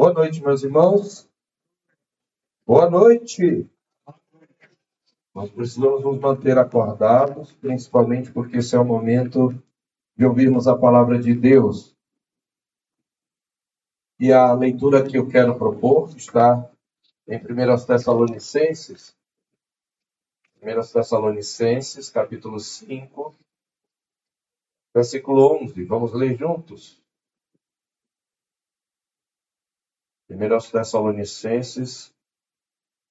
Boa noite, meus irmãos. Boa noite. Nós precisamos nos manter acordados, principalmente porque esse é o momento de ouvirmos a palavra de Deus. E a leitura que eu quero propor está em 1 Tessalonicenses. 1 Tessalonicenses, capítulo 5, versículo 11. Vamos ler juntos? 1 Tessalonicenses,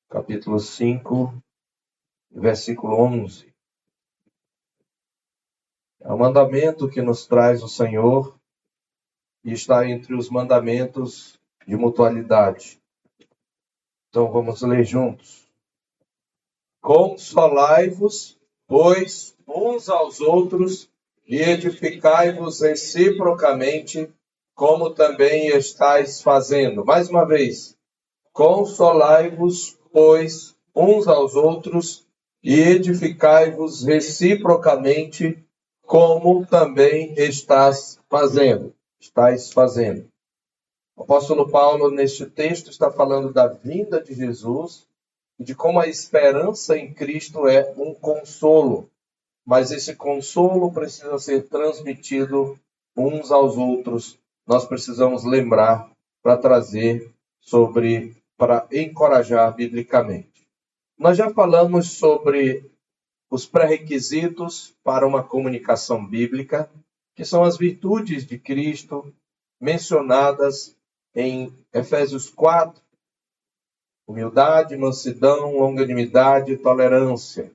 capítulo 5, versículo 11. É o mandamento que nos traz o Senhor e está entre os mandamentos de mutualidade. Então vamos ler juntos. Consolai-vos, pois, uns aos outros e edificai-vos reciprocamente, como também estáis fazendo. Mais uma vez. Consolai-vos, pois, uns aos outros e edificai-vos reciprocamente, como também estáis fazendo. O apóstolo Paulo, neste texto, está falando da vinda de Jesus e de como a esperança em Cristo é um consolo. Mas esse consolo precisa ser transmitido uns aos outros. Nós precisamos lembrar para trazer para encorajar biblicamente. Nós já falamos sobre os pré-requisitos para uma comunicação bíblica, que são as virtudes de Cristo mencionadas em Efésios 4, humildade, mansidão, longanimidade e tolerância.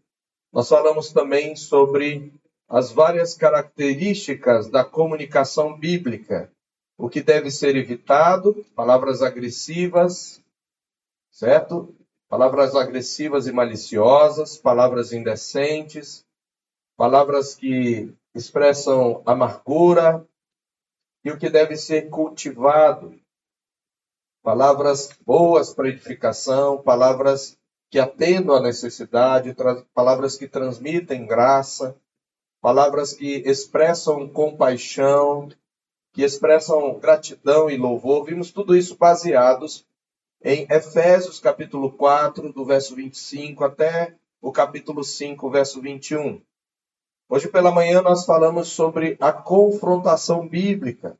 Nós falamos também sobre as várias características da comunicação bíblica, o que deve ser evitado, palavras agressivas, certo? Palavras agressivas e maliciosas, palavras indecentes, palavras que expressam amargura, e o que deve ser cultivado, palavras boas para edificação, palavras que atendam à necessidade, palavras que transmitem graça, palavras que expressam compaixão, que expressam gratidão e louvor. Vimos tudo isso baseados em Efésios capítulo 4, do verso 25 até o capítulo 5, verso 21. Hoje pela manhã nós falamos sobre a confrontação bíblica.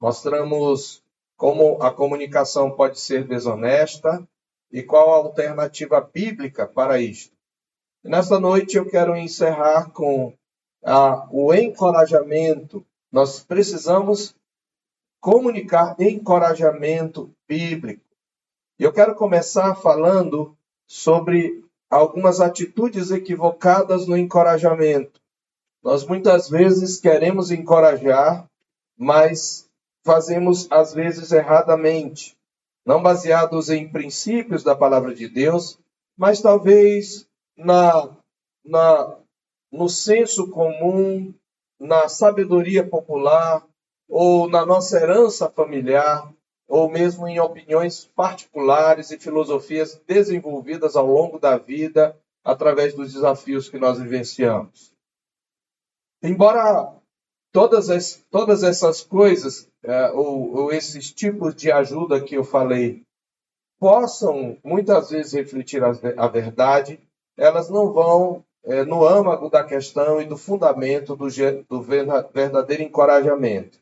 Mostramos como a comunicação pode ser desonesta e qual a alternativa bíblica para isto. E nesta noite eu quero encerrar com o encorajamento. Nós precisamos comunicar encorajamento bíblico. E eu quero começar falando sobre algumas atitudes equivocadas no encorajamento. Nós muitas vezes queremos encorajar, mas fazemos às vezes erradamente, não baseados em princípios da palavra de Deus, mas talvez no senso comum, na sabedoria popular, ou na nossa herança familiar, ou mesmo em opiniões particulares e filosofias desenvolvidas ao longo da vida, através dos desafios que nós vivenciamos. Embora todas essas coisas, ou esses tipos de ajuda que eu falei, possam muitas vezes refletir a verdade, elas não vão no âmago da questão e do fundamento do verdadeiro encorajamento.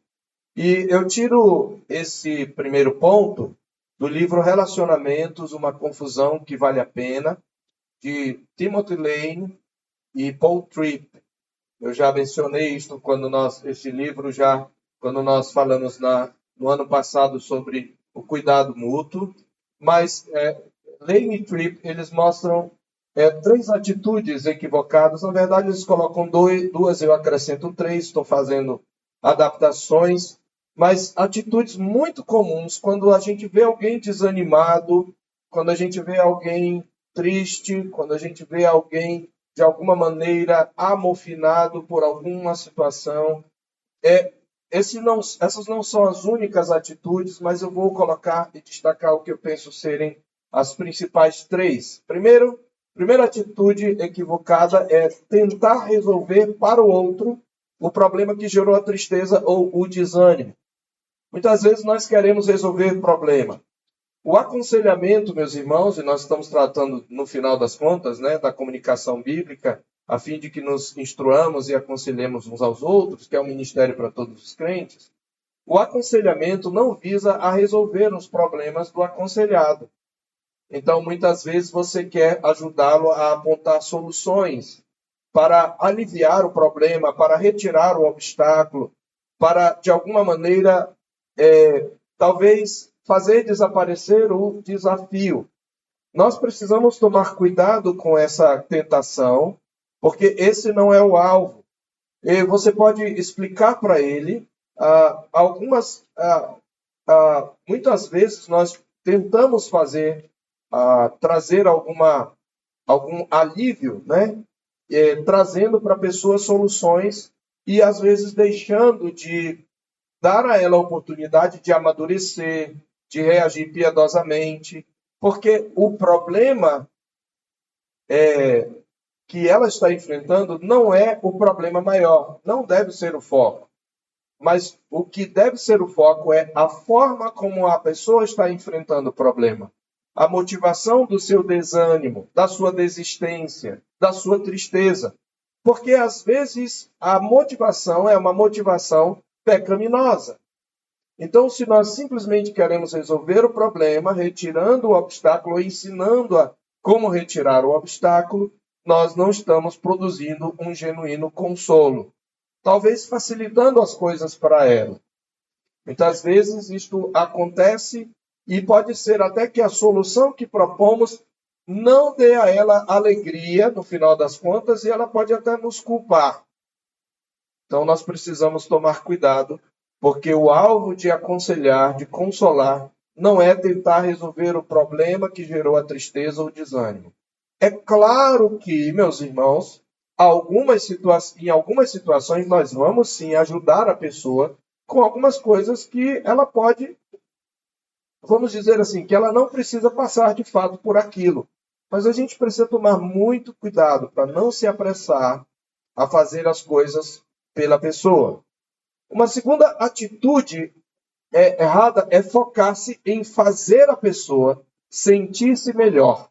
E eu tiro esse primeiro ponto do livro Relacionamentos, uma confusão que vale a pena, de Timothy Lane e Paul Tripp. Eu já mencionei isto quando nós falamos no ano passado sobre o cuidado mútuo, mas Lane e Tripp, eles mostram 3 atitudes equivocadas. Na verdade, eles colocam 2, eu acrescento 3, estou fazendo adaptações, mas atitudes muito comuns quando a gente vê alguém desanimado, quando a gente vê alguém triste, quando a gente vê alguém de alguma maneira amofinado por alguma situação. Essas não são as únicas atitudes, mas eu vou colocar e destacar o que eu penso serem as principais 3. Primeira atitude equivocada é tentar resolver para o outro o problema que gerou a tristeza ou o desânimo. Muitas vezes nós queremos resolver o problema. O aconselhamento, meus irmãos, e nós estamos tratando, no final das contas, né, da comunicação bíblica, a fim de que nos instruamos e aconselhemos uns aos outros, que é um ministério para todos os crentes. O aconselhamento não visa a resolver os problemas do aconselhado. Então, muitas vezes, você quer ajudá-lo a apontar soluções para aliviar o problema, para retirar o obstáculo, para, de alguma maneira, talvez fazer desaparecer o desafio. Nós precisamos tomar cuidado com essa tentação, porque esse não é o alvo. E você pode explicar para ele muitas vezes nós tentamos trazer algum alívio, né? Trazendo para a pessoa soluções e às vezes deixando de dar a ela a oportunidade de amadurecer, de reagir piedosamente, porque o problema que ela está enfrentando não é o problema maior, não deve ser o foco. Mas o que deve ser o foco é a forma como a pessoa está enfrentando o problema. A motivação do seu desânimo, da sua desistência, da sua tristeza. Porque, às vezes, a motivação é uma motivação pecaminosa. Então, se nós simplesmente queremos resolver o problema, retirando o obstáculo, ensinando-a como retirar o obstáculo, nós não estamos produzindo um genuíno consolo. Talvez facilitando as coisas para ela. Muitas vezes isto acontece e pode ser até que a solução que propomos não dê a ela alegria, no final das contas, e ela pode até nos culpar. Então, nós precisamos tomar cuidado, porque o alvo de aconselhar, de consolar, não é tentar resolver o problema que gerou a tristeza ou o desânimo. É claro que, meus irmãos, em algumas situações nós vamos sim ajudar a pessoa com algumas coisas que ela pode, vamos dizer assim, que ela não precisa passar de fato por aquilo. Mas a gente precisa tomar muito cuidado para não se apressar a fazer as coisas pela pessoa. Uma segunda atitude errada é focar-se em fazer a pessoa sentir-se melhor.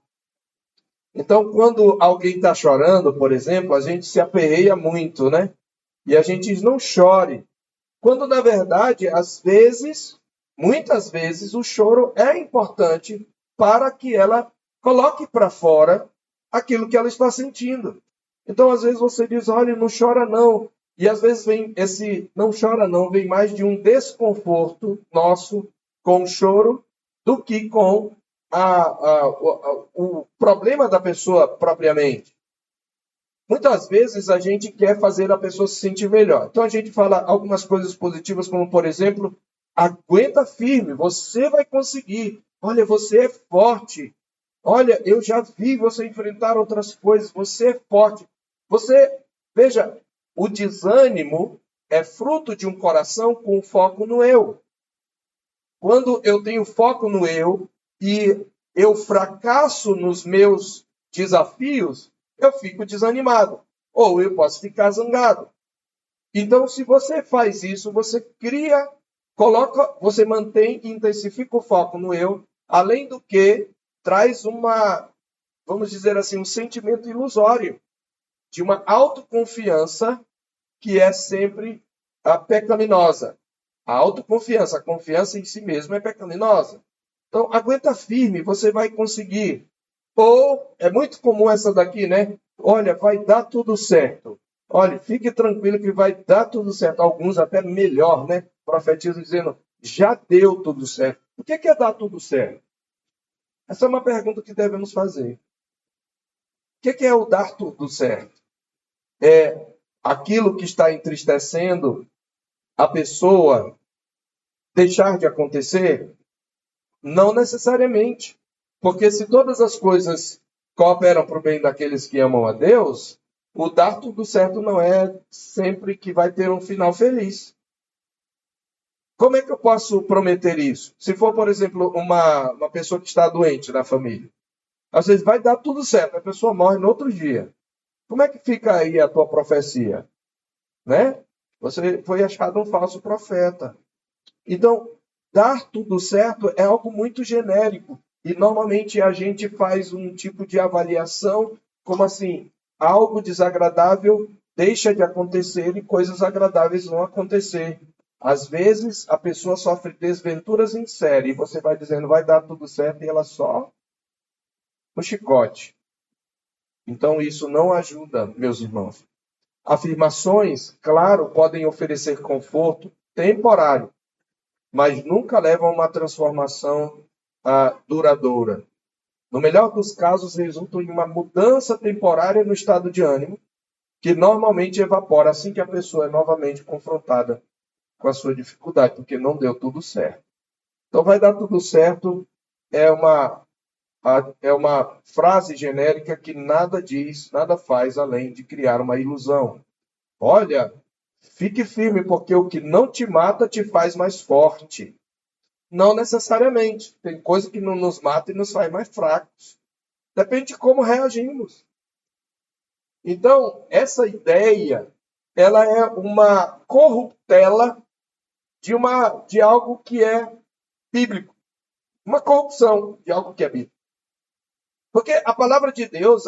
Então, quando alguém está chorando, por exemplo, a gente se aperreia muito, né? E a gente diz, não chore. Quando, na verdade, muitas vezes, o choro é importante para que ela coloque para fora aquilo que ela está sentindo. Então, às vezes, você diz, olha, não chora não. E, às vezes, vem esse não chora não, vem mais de um desconforto nosso com o choro do que com o problema da pessoa propriamente. Muitas vezes a gente quer fazer a pessoa se sentir melhor. Então a gente fala algumas coisas positivas, como por exemplo, aguenta firme, você vai conseguir. Olha, você é forte. Olha, eu já vi você enfrentar outras coisas, você é forte. Veja, o desânimo é fruto de um coração com foco no eu. Quando eu tenho foco no eu, e eu fracasso nos meus desafios, eu fico desanimado. Ou eu posso ficar zangado. Então, se você faz isso, você você mantém e intensifica o foco no eu, além do que traz vamos dizer assim, um sentimento ilusório de uma autoconfiança que é sempre pecaminosa. A autoconfiança, a confiança em si mesmo é pecaminosa. Então, aguenta firme, você vai conseguir. Ou, é muito comum essa daqui, né? Olha, vai dar tudo certo. Olha, fique tranquilo que vai dar tudo certo. Alguns até melhor, né? Profetizam dizendo, já deu tudo certo. O que é dar tudo certo? Essa é uma pergunta que devemos fazer. O que é o dar tudo certo? É aquilo que está entristecendo a pessoa deixar de acontecer? Não necessariamente. Porque se todas as coisas cooperam para o bem daqueles que amam a Deus, o dar tudo certo não é sempre que vai ter um final feliz. Como é que eu posso prometer isso? Se for, por exemplo, uma pessoa que está doente na família. Às vezes vai dar tudo certo, a pessoa morre no outro dia. Como é que fica aí a tua profecia? Né? Você foi achado um falso profeta. Então, dar tudo certo é algo muito genérico. E normalmente a gente faz um tipo de avaliação como assim, algo desagradável deixa de acontecer e coisas agradáveis vão acontecer. Às vezes a pessoa sofre desventuras em série e você vai dizendo vai dar tudo certo e ela só no chicote. Então isso não ajuda, meus irmãos. Afirmações, claro, podem oferecer conforto temporário, mas nunca levam a uma transformação duradoura. No melhor dos casos, resultam em uma mudança temporária no estado de ânimo, que normalmente evapora assim que a pessoa é novamente confrontada com a sua dificuldade, porque não deu tudo certo. Então, vai dar tudo certo é uma frase genérica que nada diz, nada faz além de criar uma ilusão. Olha, fique firme, porque o que não te mata te faz mais forte. Não necessariamente. Tem coisa que não nos mata e nos faz mais fracos. Depende de como reagimos. Então, essa ideia, ela é uma corruptela de algo que é bíblico. Uma corrupção de algo que é bíblico. Porque a palavra de Deus,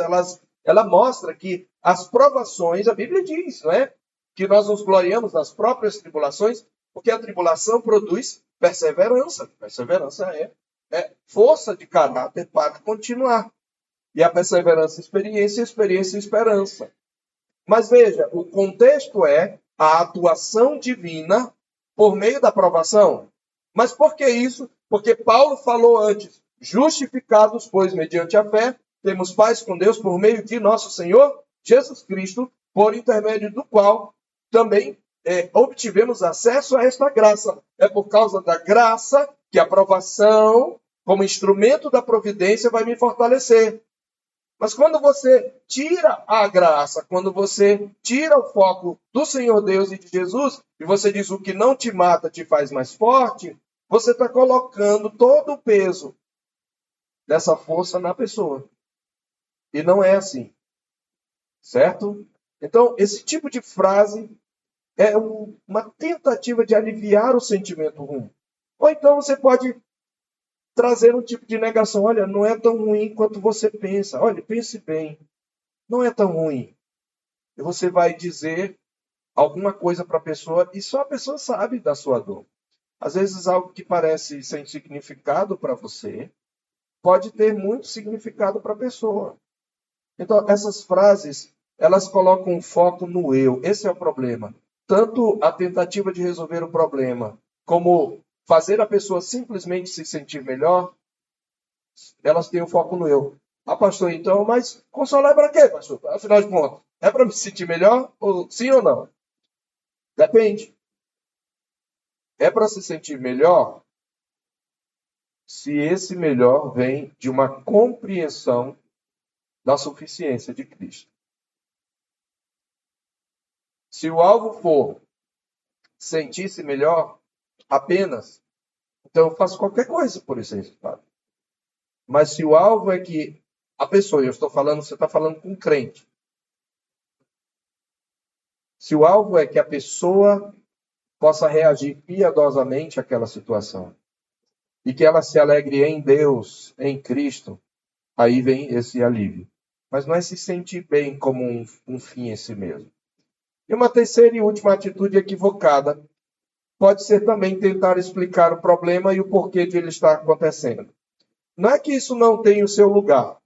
ela mostra que as provações, a Bíblia diz, não é? Que nós nos gloriamos nas próprias tribulações, porque a tribulação produz perseverança. Perseverança é força de caráter para continuar. E a perseverança, experiência, experiência, esperança. Mas veja, o contexto é a atuação divina por meio da provação. Mas por que isso? Porque Paulo falou antes, justificados, pois, mediante a fé, temos paz com Deus por meio de nosso Senhor Jesus Cristo, por intermédio do qual também obtivemos acesso a esta graça. É por causa da graça que a provação, como instrumento da providência, vai me fortalecer. Mas quando você tira a graça, quando você tira o foco do Senhor Deus e de Jesus, e você diz o que não te mata te faz mais forte, você está colocando todo o peso dessa força na pessoa. E não é assim. Certo? Então, esse tipo de frase é uma tentativa de aliviar o sentimento ruim. Ou então você pode trazer um tipo de negação. Olha, não é tão ruim quanto você pensa. Olha, pense bem. Não é tão ruim. E você vai dizer alguma coisa para a pessoa e só a pessoa sabe da sua dor. Às vezes algo que parece sem significado para você pode ter muito significado para a pessoa. Então, essas frases, elas colocam um foco no eu. Esse é o problema. Tanto a tentativa de resolver o problema, como fazer a pessoa simplesmente se sentir melhor, elas têm o foco no eu. Ah, pastor, então, mas consolar é para quê, pastor? Afinal de contas, é para me sentir melhor? Ou, sim ou não? Depende. É para se sentir melhor se esse melhor vem de uma compreensão da suficiência de Cristo. Se o alvo for sentir-se melhor apenas, então eu faço qualquer coisa por esse resultado. Mas se o alvo é que a pessoa, eu estou falando, você está falando com um crente. Se o alvo é que a pessoa possa reagir piedosamente àquela situação e que ela se alegre em Deus, em Cristo, aí vem esse alívio. Mas não é se sentir bem como um fim em si mesmo. E uma terceira e última atitude equivocada pode ser também tentar explicar o problema e o porquê de ele estar acontecendo. Não é que isso não tem o seu lugar.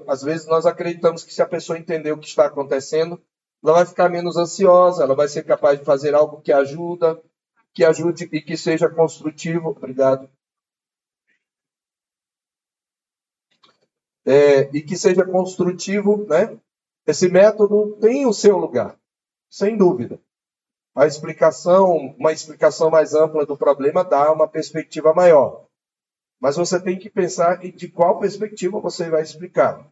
Às vezes nós acreditamos que se a pessoa entender o que está acontecendo, ela vai ficar menos ansiosa, ela vai ser capaz de fazer algo que ajude e que seja construtivo. Obrigado. E que seja construtivo, né? Esse método tem o seu lugar, sem dúvida. Uma explicação mais ampla do problema dá uma perspectiva maior. Mas você tem que pensar de qual perspectiva você vai explicar.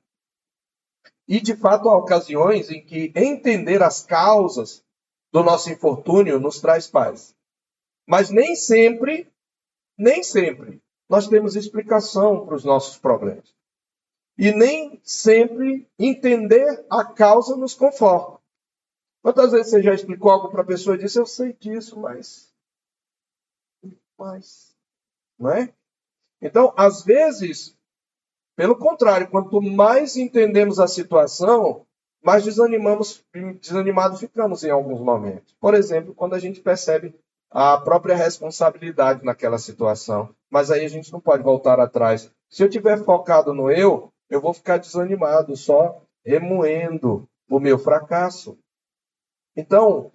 E, de fato, há ocasiões em que entender as causas do nosso infortúnio nos traz paz. Mas nem sempre, nós temos explicação para os nossos problemas. E nem sempre entender a causa nos conforta. Quantas vezes você já explicou algo para a pessoa e disse, eu sei disso, mas mais. Não é? Então, às vezes, pelo contrário, quanto mais entendemos a situação, mais desanimados ficamos em alguns momentos. Por exemplo, quando a gente percebe a própria responsabilidade naquela situação. Mas aí a gente não pode voltar atrás. Se eu estiver focado no eu vou ficar desanimado, só remoendo o meu fracasso. Então,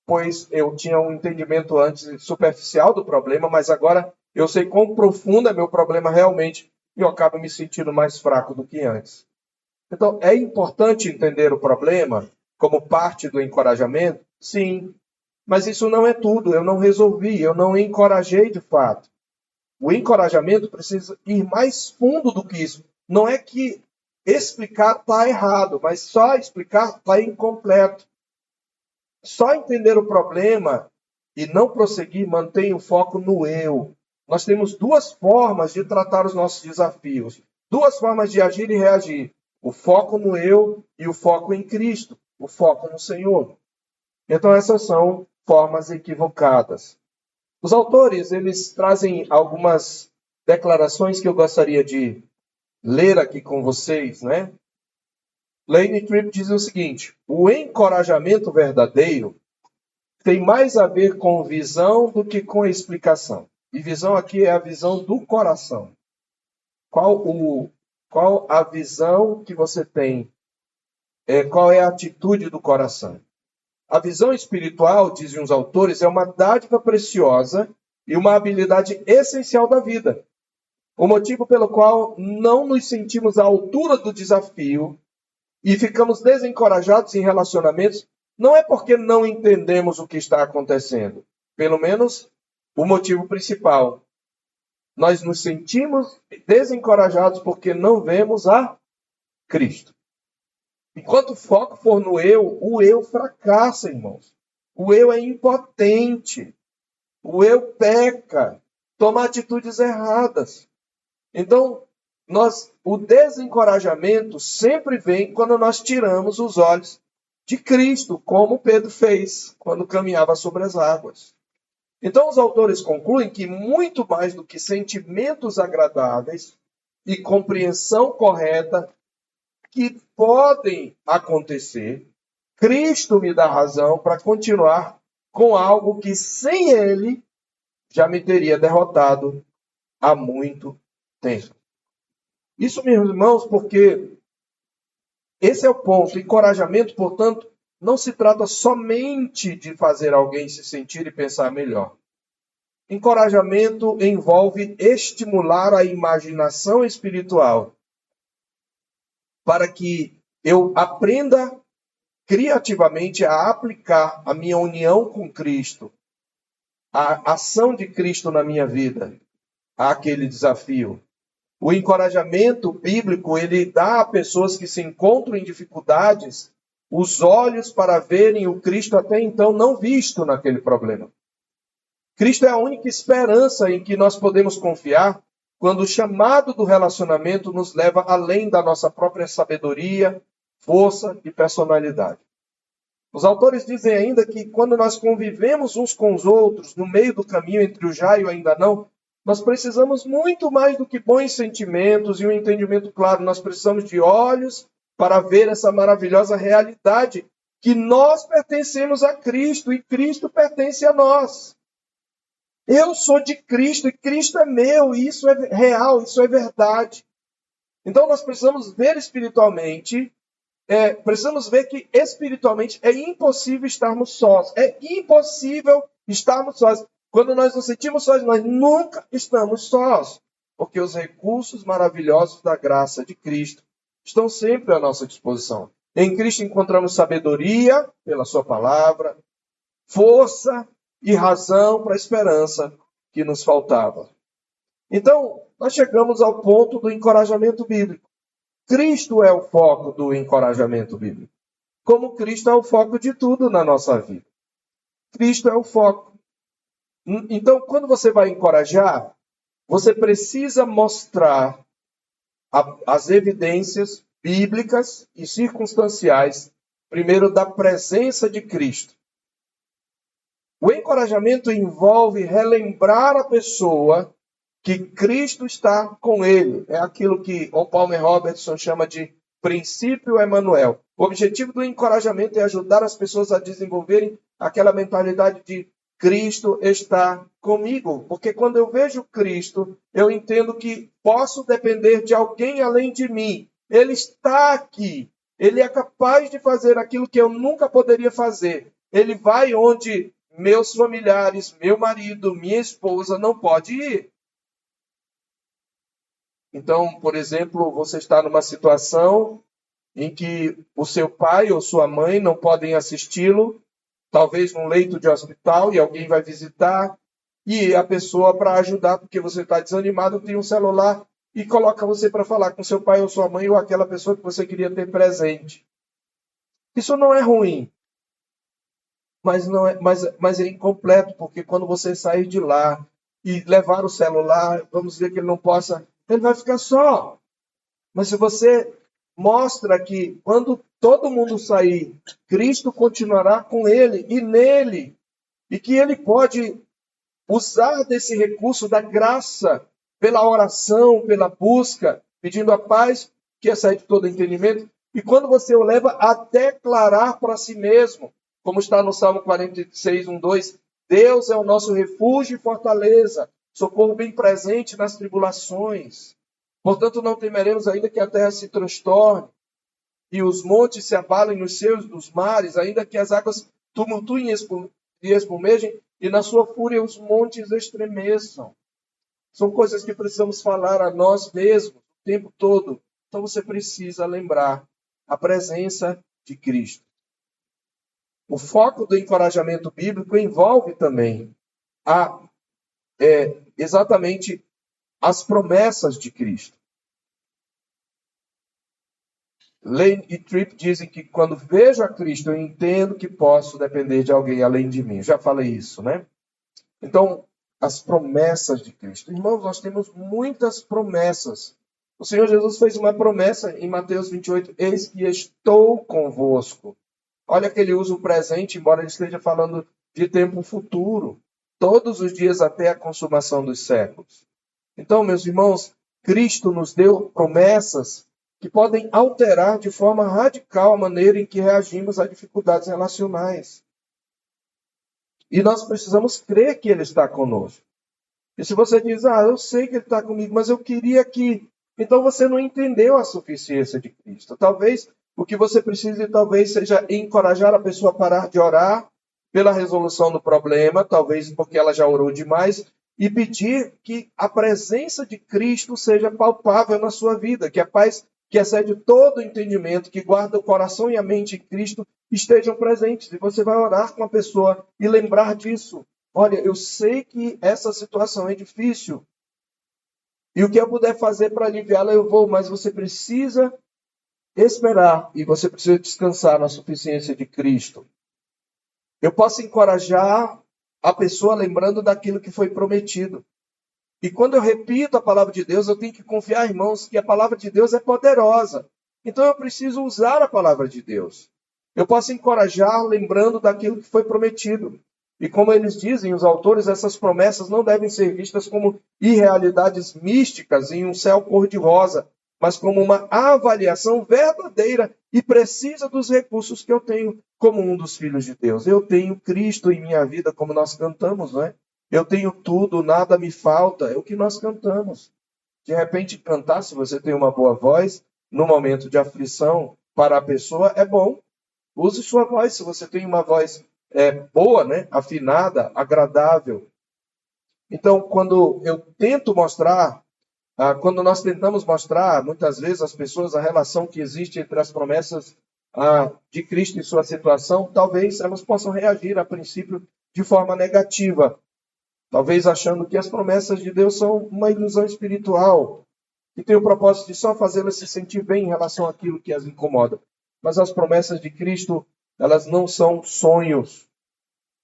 pois eu tinha um entendimento antes superficial do problema, mas agora eu sei quão profundo é meu problema realmente e eu acabo me sentindo mais fraco do que antes. Então, é importante entender o problema como parte do encorajamento? Sim, mas isso não é tudo. Eu não resolvi, eu não encorajei de fato. O encorajamento precisa ir mais fundo do que isso. Não é que explicar está errado, mas só explicar está incompleto. Só entender o problema e não prosseguir mantém o foco no eu. Nós temos duas formas de tratar os nossos desafios. Duas formas de agir e reagir. O foco no eu e o foco em Cristo. O foco no Senhor. Então essas são formas equivocadas. Os autores, eles trazem algumas declarações que eu gostaria de ler aqui com vocês, né? Lane Tripp diz o seguinte: o encorajamento verdadeiro tem mais a ver com visão do que com explicação. E visão aqui é a visão do coração. Qual a visão que você tem? Qual é a atitude do coração? A visão espiritual, dizem os autores, é uma dádiva preciosa e uma habilidade essencial da vida. O motivo pelo qual não nos sentimos à altura do desafio e ficamos desencorajados em relacionamentos não é porque não entendemos o que está acontecendo. Pelo menos o motivo principal. Nós nos sentimos desencorajados porque não vemos a Cristo. Enquanto o foco for no eu, o eu fracassa, irmãos. O eu é impotente. O eu peca, toma atitudes erradas. Então, o desencorajamento sempre vem quando nós tiramos os olhos de Cristo, como Pedro fez quando caminhava sobre as águas. Então, os autores concluem que muito mais do que sentimentos agradáveis e compreensão correta que podem acontecer, Cristo me dá razão para continuar com algo que sem Ele já me teria derrotado há muito tempo. Isso, meus irmãos, porque esse é o ponto. Encorajamento, portanto, não se trata somente de fazer alguém se sentir e pensar melhor. Encorajamento envolve estimular a imaginação espiritual para que eu aprenda criativamente a aplicar a minha união com Cristo, a ação de Cristo na minha vida, àquele desafio. O encorajamento bíblico, ele dá a pessoas que se encontram em dificuldades os olhos para verem o Cristo até então não visto naquele problema. Cristo é a única esperança em que nós podemos confiar quando o chamado do relacionamento nos leva além da nossa própria sabedoria, força e personalidade. Os autores dizem ainda que quando nós convivemos uns com os outros no meio do caminho entre o já e o ainda não, nós precisamos muito mais do que bons sentimentos e um entendimento claro. Nós precisamos de olhos para ver essa maravilhosa realidade que nós pertencemos a Cristo e Cristo pertence a nós. Eu sou de Cristo e Cristo é meu, e isso é real, isso é verdade. Então nós precisamos ver espiritualmente, precisamos ver que espiritualmente é impossível estarmos sós. É impossível estarmos sós. Quando nós nos sentimos sós, nós nunca estamos sós, porque os recursos maravilhosos da graça de Cristo estão sempre à nossa disposição. Em Cristo encontramos sabedoria pela sua palavra, força e razão para a esperança que nos faltava. Então, nós chegamos ao ponto do encorajamento bíblico. Cristo é o foco do encorajamento bíblico. Como Cristo é o foco de tudo na nossa vida. Cristo é o foco. Então, quando você vai encorajar, você precisa mostrar as evidências bíblicas e circunstanciais, primeiro, da presença de Cristo. O encorajamento envolve relembrar a pessoa que Cristo está com ele. É aquilo que o Palmer Robertson chama de princípio Emmanuel. O objetivo do encorajamento é ajudar as pessoas a desenvolverem aquela mentalidade de Cristo está comigo. Porque quando eu vejo Cristo, eu entendo que posso depender de alguém além de mim. Ele está aqui. Ele é capaz de fazer aquilo que eu nunca poderia fazer. Ele vai onde meus familiares, meu marido, minha esposa não pode ir. Então, por exemplo, você está numa situação em que o seu pai ou sua mãe não podem assisti-lo, talvez num leito de hospital, e alguém vai visitar, e a pessoa, para ajudar, porque você está desanimado, tem um celular e coloca você para falar com seu pai ou sua mãe ou aquela pessoa que você queria ter presente. Isso não é ruim, mas é incompleto, porque quando você sair de lá e levar o celular, vamos dizer que ele não possa, ele vai ficar só. Mas se você mostra que quando todo mundo sair, Cristo continuará com ele e nele, e que ele pode usar desse recurso da graça pela oração, pela busca, pedindo a paz que excede todo entendimento, e quando você o leva a declarar para si mesmo, como está no Salmo 46, 1, 2, Deus é o nosso refúgio e fortaleza, socorro bem presente nas tribulações. Portanto, não temeremos ainda que a terra se transtorne e os montes se abalem nos seios dos mares, ainda que as águas tumultuem e espumejem e na sua fúria os montes estremeçam. São coisas que precisamos falar a nós mesmos o tempo todo. Então você precisa lembrar a presença de Cristo. O foco do encorajamento bíblico envolve também exatamente as promessas de Cristo. Lane e Tripp dizem que quando vejo a Cristo, eu entendo que posso depender de alguém além de mim. Já falei isso, né? Então, as promessas de Cristo. Irmãos, nós temos muitas promessas. O Senhor Jesus fez uma promessa em Mateus 28, eis que estou convosco. Olha que ele usa o presente, embora ele esteja falando de tempo futuro, todos os dias até a consumação dos séculos. Então, meus irmãos, Cristo nos deu promessas que podem alterar de forma radical a maneira em que reagimos a dificuldades relacionais. E nós precisamos crer que Ele está conosco. E se você diz, eu sei que Ele está comigo, mas eu queria que... Então você não entendeu a suficiência de Cristo. Talvez o que você precise seja encorajar a pessoa a parar de orar pela resolução do problema, talvez porque ela já orou demais, e pedir que a presença de Cristo seja palpável na sua vida, que a paz que excede todo o entendimento, que guarda o coração e a mente em Cristo, estejam presentes. E você vai orar com a pessoa e lembrar disso. Olha, eu sei que essa situação é difícil. E o que eu puder fazer para aliviá-la, eu vou. Mas você precisa esperar e você precisa descansar na suficiência de Cristo. Eu posso encorajar a pessoa lembrando daquilo que foi prometido. E quando eu repito a palavra de Deus, eu tenho que confiar, irmãos, que a palavra de Deus é poderosa. Então eu preciso usar a palavra de Deus. Eu posso encorajar lembrando daquilo que foi prometido. E como eles dizem, os autores, essas promessas não devem ser vistas como irrealidades místicas em um céu cor-de-rosa, mas como uma avaliação verdadeira e precisa dos recursos que eu tenho como um dos filhos de Deus. Eu tenho Cristo em minha vida, como nós cantamos, não é? Eu tenho tudo, nada me falta. É o que nós cantamos. De repente, cantar, se você tem uma boa voz, no momento de aflição, para a pessoa é bom. Use sua voz, se você tem uma voz boa, né? Afinada, agradável. Então, quando eu tento mostrar, quando nós tentamos mostrar, muitas vezes, às pessoas a relação que existe entre as promessas de Cristo e sua situação, talvez elas possam reagir, a princípio, de forma negativa. Talvez achando que as promessas de Deus são uma ilusão espiritual, que tem o propósito de só fazê-las se sentir bem em relação àquilo que as incomoda. Mas as promessas de Cristo, elas não são sonhos.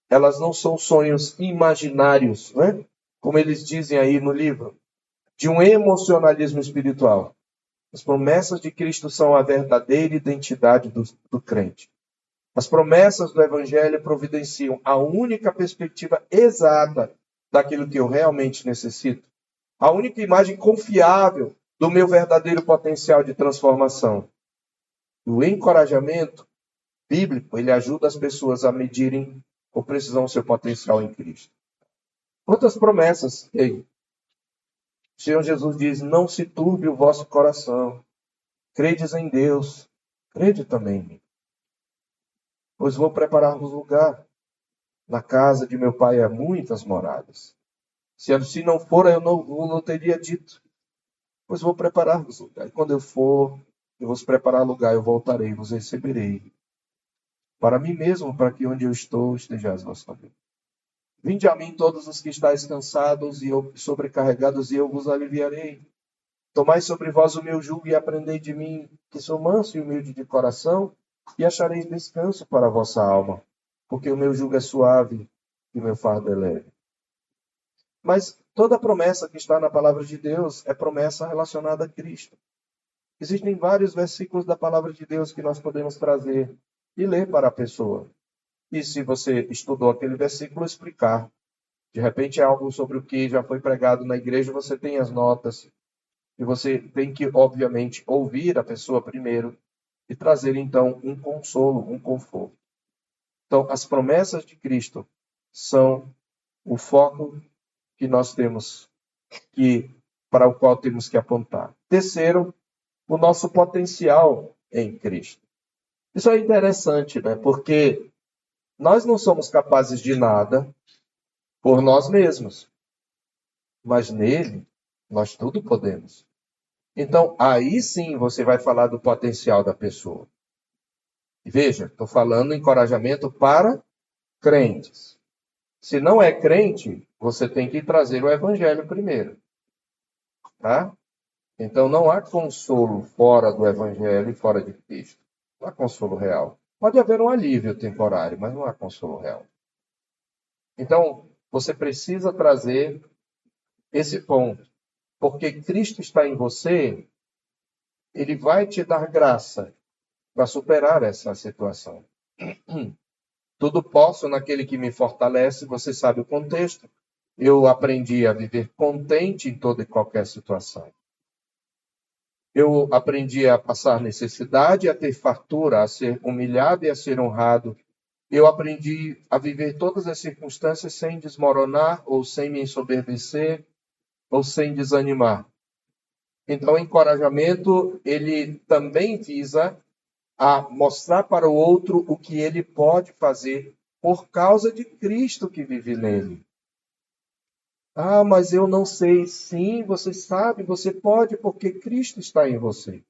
Elas não são sonhos imaginários, né? Como eles dizem aí no livro, de um emocionalismo espiritual. As promessas de Cristo são a verdadeira identidade do crente. As promessas do Evangelho providenciam a única perspectiva exata daquilo que eu realmente necessito, a única imagem confiável do meu verdadeiro potencial de transformação. O encorajamento bíblico, ele ajuda as pessoas a medirem com precisão o seu potencial em Cristo. Outras promessas. O Senhor Jesus diz, não se turbe o vosso coração. Credes em Deus, crede também em mim. Pois vou preparar-vos lugar. Na casa de meu pai há muitas moradas. Se assim não for, eu não teria dito. Pois vou preparar-vos lugar. E quando eu for, eu vos preparar lugar, eu voltarei e vos receberei. Para mim mesmo, para que onde eu estou, estejais vós também. Vinde a mim todos os que estáis cansados e sobrecarregados, e eu vos aliviarei. Tomai sobre vós o meu jugo e aprendei de mim, que sou manso e humilde de coração, e achareis descanso para a vossa alma, porque o meu jugo é suave e o meu fardo é leve. Mas toda promessa que está na palavra de Deus é promessa relacionada a Cristo. Existem vários versículos da palavra de Deus que nós podemos trazer e ler para a pessoa. E se você estudou aquele versículo, explicar. De repente é algo sobre o que já foi pregado na igreja, você tem as notas. E você tem que, obviamente, ouvir a pessoa primeiro e trazer, então, um consolo, um conforto. Então, as promessas de Cristo são o foco que nós temos para o qual temos que apontar. Terceiro, o nosso potencial em Cristo. Isso é interessante, né? Porque nós não somos capazes de nada por nós mesmos. Mas nele, nós tudo podemos. Então, aí sim você vai falar do potencial da pessoa. E veja, estou falando encorajamento para crentes. Se não é crente, você tem que trazer o evangelho primeiro. Tá? Então, não há consolo fora do evangelho e fora de Cristo. Não há consolo real. Pode haver um alívio temporário, mas não há consolo real. Então, você precisa trazer esse ponto. Porque Cristo está em você, ele vai te dar graça para superar essa situação. Tudo posso naquele que me fortalece, você sabe o contexto. Eu aprendi a viver contente em toda e qualquer situação. Eu aprendi a passar necessidade, a ter fartura, a ser humilhado e a ser honrado. Eu aprendi a viver todas as circunstâncias sem desmoronar ou sem me ensoberbecer ou sem desanimar. Então, o encorajamento, ele também visa a mostrar para o outro o que ele pode fazer por causa de Cristo que vive nele. Ah, mas eu não sei. Sim, você sabe, você pode, porque Cristo está em você.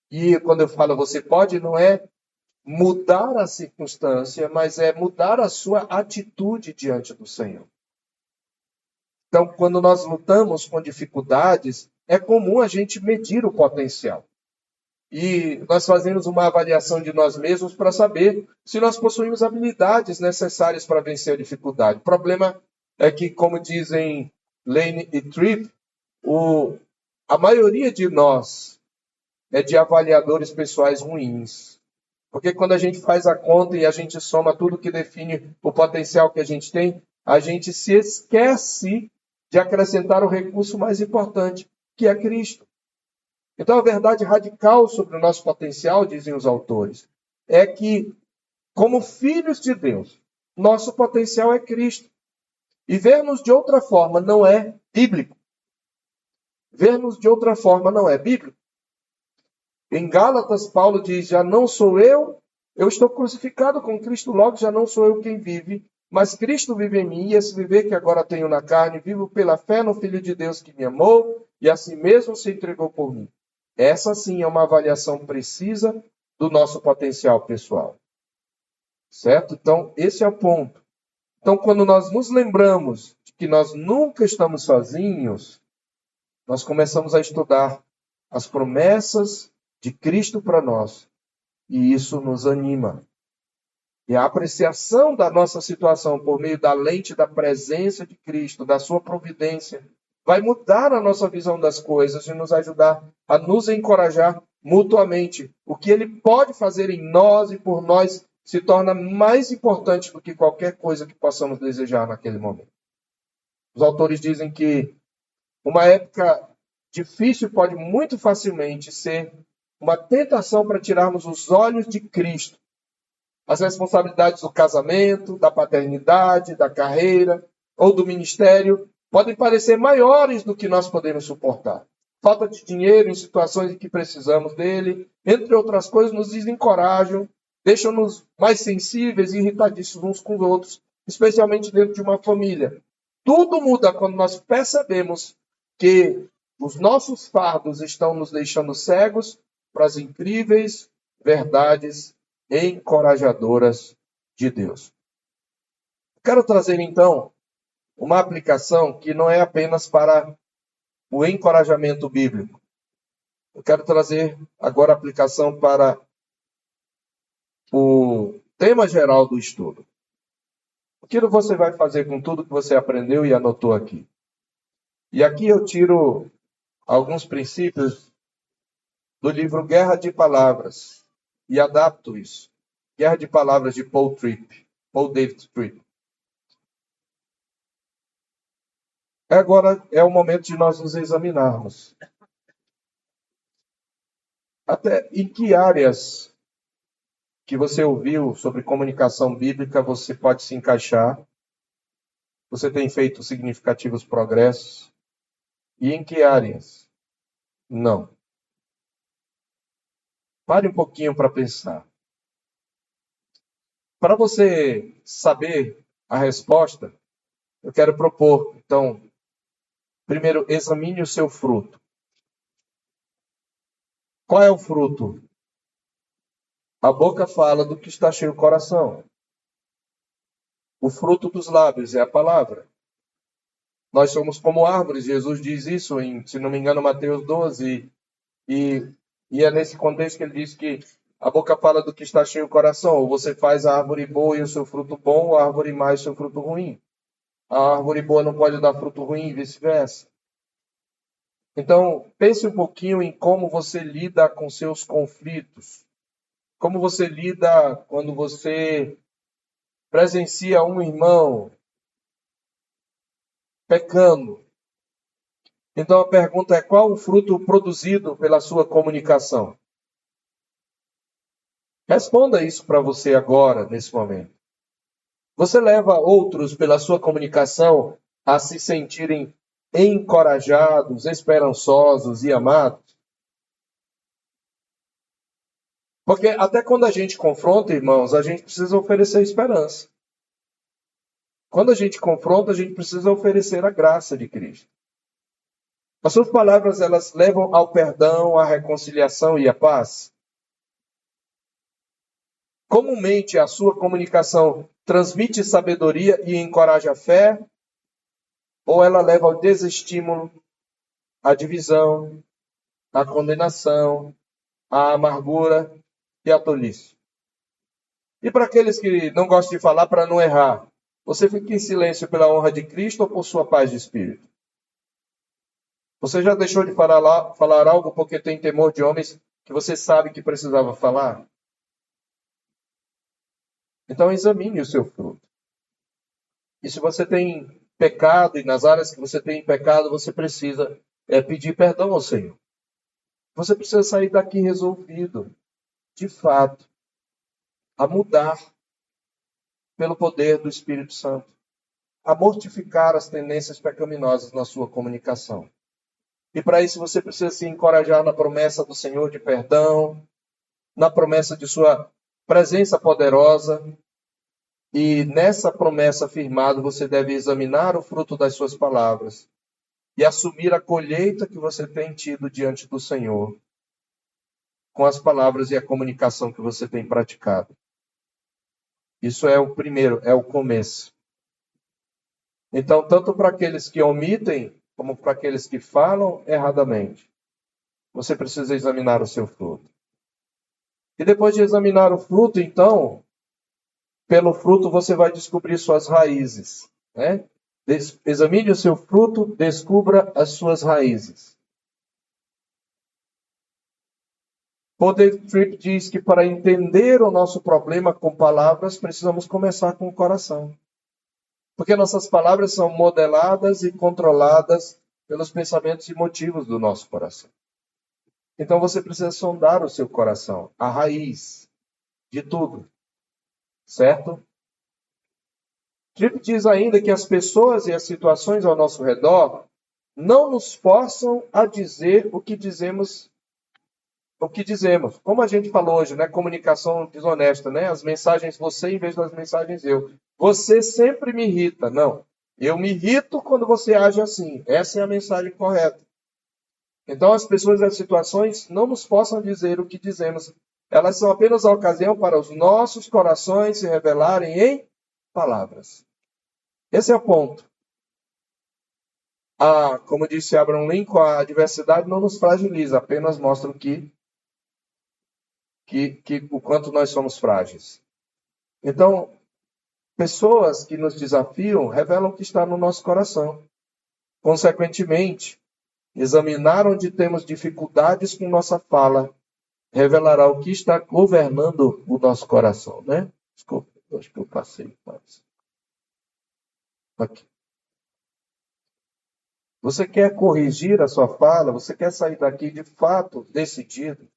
E quando eu falo você pode, não é mudar a circunstância, mas é mudar a sua atitude diante do Senhor. Então, quando nós lutamos com dificuldades, é comum a gente medir o potencial. E nós fazemos uma avaliação de nós mesmos para saber se nós possuímos habilidades necessárias para vencer a dificuldade. O problema é que, como dizem Lane e Tripp, a maioria de nós é de avaliadores pessoais ruins. Porque quando a gente faz a conta e a gente soma tudo que define o potencial que a gente tem, a gente se esquece de acrescentar o recurso mais importante, que é Cristo. Então, a verdade radical sobre o nosso potencial, dizem os autores, é que, como filhos de Deus, nosso potencial é Cristo. E ver-nos de outra forma não é bíblico. Ver-nos de outra forma não é bíblico. Em Gálatas, Paulo diz, já não sou eu estou crucificado com Cristo, logo já não sou eu quem vive, mas Cristo vive em mim, e esse viver que agora tenho na carne, vivo pela fé no Filho de Deus que me amou, e assim mesmo se entregou por mim. Essa sim é uma avaliação precisa do nosso potencial pessoal. Certo? Então, esse é o ponto. Então, quando nós nos lembramos de que nós nunca estamos sozinhos, nós começamos a estudar as promessas de Cristo para nós. E isso nos anima. E a apreciação da nossa situação por meio da lente da presença de Cristo, da sua providência, vai mudar a nossa visão das coisas e nos ajudar a nos encorajar mutuamente. O que ele pode fazer em nós e por nós se torna mais importante do que qualquer coisa que possamos desejar naquele momento. Os autores dizem que uma época difícil pode muito facilmente ser uma tentação para tirarmos os olhos de Cristo. As responsabilidades do casamento, da paternidade, da carreira ou do ministério podem parecer maiores do que nós podemos suportar. Falta de dinheiro em situações em que precisamos dele, entre outras coisas, nos desencorajam, deixam-nos mais sensíveis e irritadiços uns com os outros, especialmente dentro de uma família. Tudo muda quando nós percebemos que os nossos fardos estão nos deixando cegos para as incríveis verdades encorajadoras de Deus. Quero trazer, então, uma aplicação que não é apenas para o encorajamento bíblico. Eu quero trazer agora a aplicação para o tema geral do estudo. O que você vai fazer com tudo que você aprendeu e anotou aqui? E aqui eu tiro alguns princípios do livro Guerra de Palavras e adapto isso. Guerra de Palavras de Paul David Tripp. Agora é o momento de nós nos examinarmos. Até em que áreas que você ouviu sobre comunicação bíblica você pode se encaixar? Você tem feito significativos progressos? E em que áreas? Não. Pare um pouquinho para pensar. Para você saber a resposta, eu quero propor, então, primeiro, examine o seu fruto. Qual é o fruto? A boca fala do que está cheio o coração. O fruto dos lábios é a palavra. Nós somos como árvores, Jesus diz isso em, se não me engano, Mateus 12. E é nesse contexto que ele diz que a boca fala do que está cheio o coração. Ou você faz a árvore boa e o seu fruto bom, ou a árvore má e o seu fruto ruim. A árvore boa não pode dar fruto ruim e vice-versa. Então, pense um pouquinho em como você lida com seus conflitos. Como você lida quando você presencia um irmão pecando. Então a pergunta é: qual o fruto produzido pela sua comunicação? Responda isso para você agora, nesse momento. Você leva outros pela sua comunicação a se sentirem encorajados, esperançosos e amados? Porque até quando a gente confronta, irmãos, a gente precisa oferecer esperança. Quando a gente confronta, a gente precisa oferecer a graça de Cristo. As suas palavras, elas levam ao perdão, à reconciliação e à paz? Comumente, a sua comunicação transmite sabedoria e encoraja a fé? Ou ela leva ao desestímulo, à divisão, à condenação, à amargura e à tolice? E para aqueles que não gostam de falar para não errar, você fica em silêncio pela honra de Cristo ou por sua paz de espírito? Você já deixou de falar algo porque tem temor de homens que você sabe que precisava falar? Então examine o seu fruto. E se você tem pecado, e nas áreas que você tem pecado, você precisa pedir perdão ao Senhor. Você precisa sair daqui resolvido, de fato, a mudar pelo poder do Espírito Santo, a mortificar as tendências pecaminosas na sua comunicação. E para isso você precisa se encorajar na promessa do Senhor de perdão, na promessa de sua presença poderosa. E nessa promessa firmada, você deve examinar o fruto das suas palavras e assumir a colheita que você tem tido diante do Senhor com as palavras e a comunicação que você tem praticado. Isso é o primeiro, é o começo. Então, tanto para aqueles que omitem, como para aqueles que falam erradamente, você precisa examinar o seu fruto. E depois de examinar o fruto, então, pelo fruto você vai descobrir suas raízes, né? Examine o seu fruto, descubra as suas raízes. Paul David Tripp diz que para entender o nosso problema com palavras, precisamos começar com o coração. Porque nossas palavras são modeladas e controladas pelos pensamentos e motivos do nosso coração. Então você precisa sondar o seu coração, a raiz de tudo. Certo? Tripp diz ainda que as pessoas e as situações ao nosso redor não nos forçam a dizer o que dizemos. Como a gente falou hoje, né? Comunicação desonesta, né? As mensagens você em vez das mensagens eu. Você sempre me irrita. Não. Eu me irrito quando você age assim. Essa é a mensagem correta. Então as pessoas e as situações não nos forçam a dizer o que dizemos. Elas são apenas a ocasião para os nossos corações se revelarem em palavras. Esse é o ponto. Como disse Abraham Lincoln, a diversidade não nos fragiliza, apenas mostra o quanto nós somos frágeis. Então, pessoas que nos desafiam revelam o que está no nosso coração. Consequentemente, examinar onde temos dificuldades com nossa fala revelará o que está governando o nosso coração, né? Desculpa, acho que eu passei mais. Aqui. Você quer corrigir a sua fala? Você quer sair daqui de fato decidido?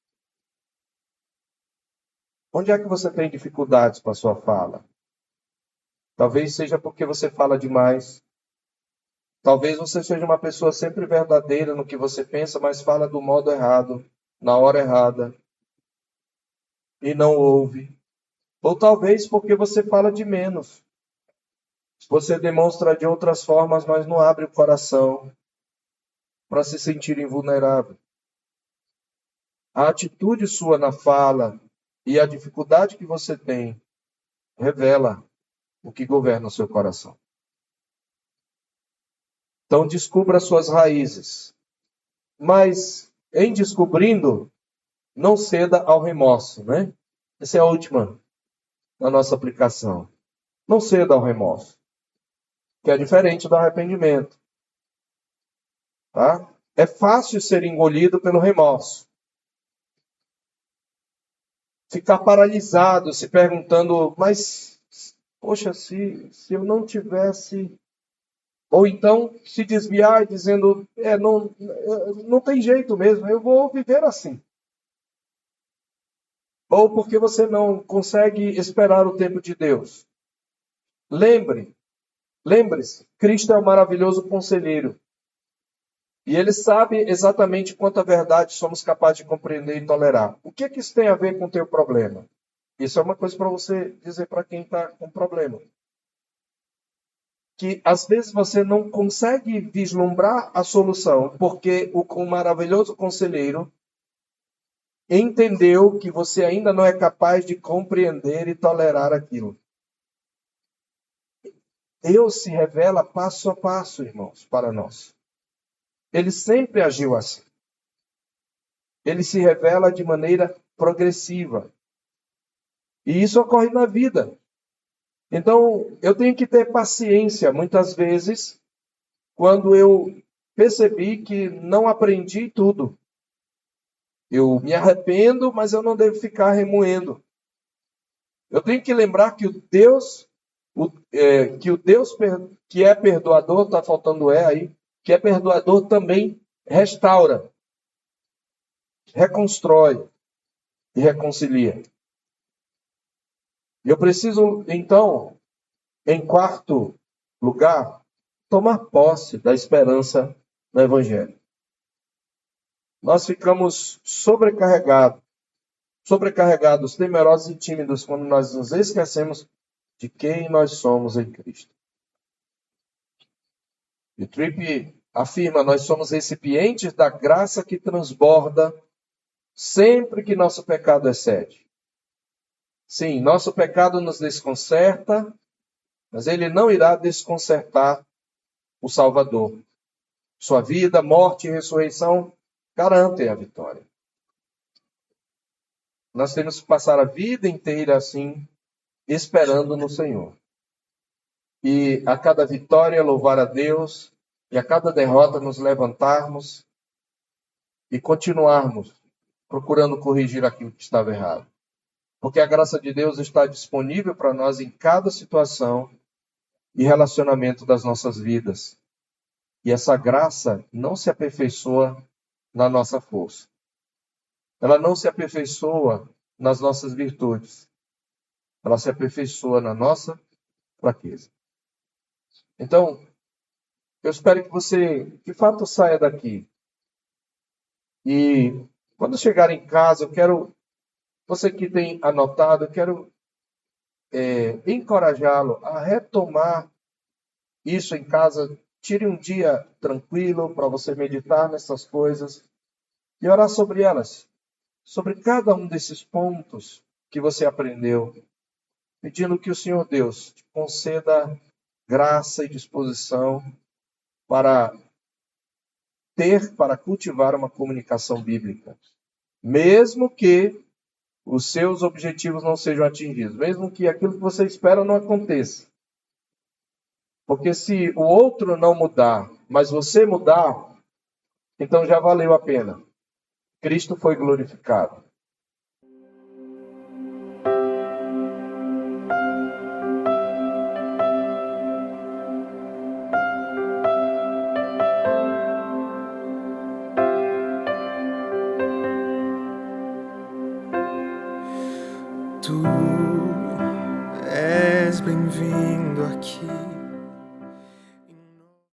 Onde é que você tem dificuldades com a sua fala? Talvez seja porque você fala demais. Talvez você seja uma pessoa sempre verdadeira no que você pensa, mas fala do modo errado, na hora errada, e não ouve. Ou talvez porque você fala de menos. Você demonstra de outras formas, mas não abre o coração para se sentir invulnerável. A atitude sua na fala e a dificuldade que você tem revela o que governa o seu coração. Então, descubra as suas raízes. Mas, em descobrindo, não ceda ao remorso, né? Essa é a última da nossa aplicação. Não ceda ao remorso, que é diferente do arrependimento. Tá? É fácil ser engolido pelo remorso. Ficar paralisado, se perguntando, mas, poxa, se eu não tivesse... Ou então se desviar dizendo, não tem jeito mesmo, eu vou viver assim. Ou porque você não consegue esperar o tempo de Deus. Lembre-se, Cristo é o maravilhoso conselheiro. E ele sabe exatamente quanta verdade somos capazes de compreender e tolerar. O que é que isso tem a ver com o teu problema? Isso é uma coisa para você dizer para quem está com problema. Que às vezes você não consegue vislumbrar a solução, porque o maravilhoso conselheiro entendeu que você ainda não é capaz de compreender e tolerar aquilo. Deus se revela passo a passo, irmãos, para nós. Ele sempre agiu assim. Ele se revela de maneira progressiva. E isso ocorre na vida. Então, eu tenho que ter paciência, muitas vezes, quando eu percebi que não aprendi tudo. Eu me arrependo, mas eu não devo ficar remoendo. Eu tenho que lembrar que o Deus que é perdoador, está faltando aí, que é perdoador também restaura, reconstrói e reconcilia. Eu preciso, então, em quarto lugar, tomar posse da esperança no Evangelho. Nós ficamos sobrecarregados, temerosos e tímidos quando nós nos esquecemos de quem nós somos em Cristo. E Tripp afirma, nós somos recipientes da graça que transborda sempre que nosso pecado excede. Sim, nosso pecado nos desconcerta, mas ele não irá desconcertar o Salvador. Sua vida, morte e ressurreição garantem a vitória. Nós temos que passar a vida inteira assim, esperando no Senhor. E a cada vitória louvar a Deus, e a cada derrota nos levantarmos e continuarmos procurando corrigir aquilo que estava errado. Porque a graça de Deus está disponível para nós em cada situação e relacionamento das nossas vidas. E essa graça não se aperfeiçoa na nossa força. Ela não se aperfeiçoa nas nossas virtudes. Ela se aperfeiçoa na nossa fraqueza. Então, eu espero que você, de fato, saia daqui. E quando chegar em casa, eu quero, você que tem anotado, eu quero encorajá-lo a retomar isso em casa. Tire um dia tranquilo para você meditar nessas coisas e orar sobre elas, sobre cada um desses pontos que você aprendeu, pedindo que o Senhor Deus te conceda graça e disposição para cultivar uma comunicação bíblica, mesmo que os seus objetivos não sejam atingidos, mesmo que aquilo que você espera não aconteça. Porque se o outro não mudar, mas você mudar, então já valeu a pena. Cristo foi glorificado. Tu és bem-vindo aqui.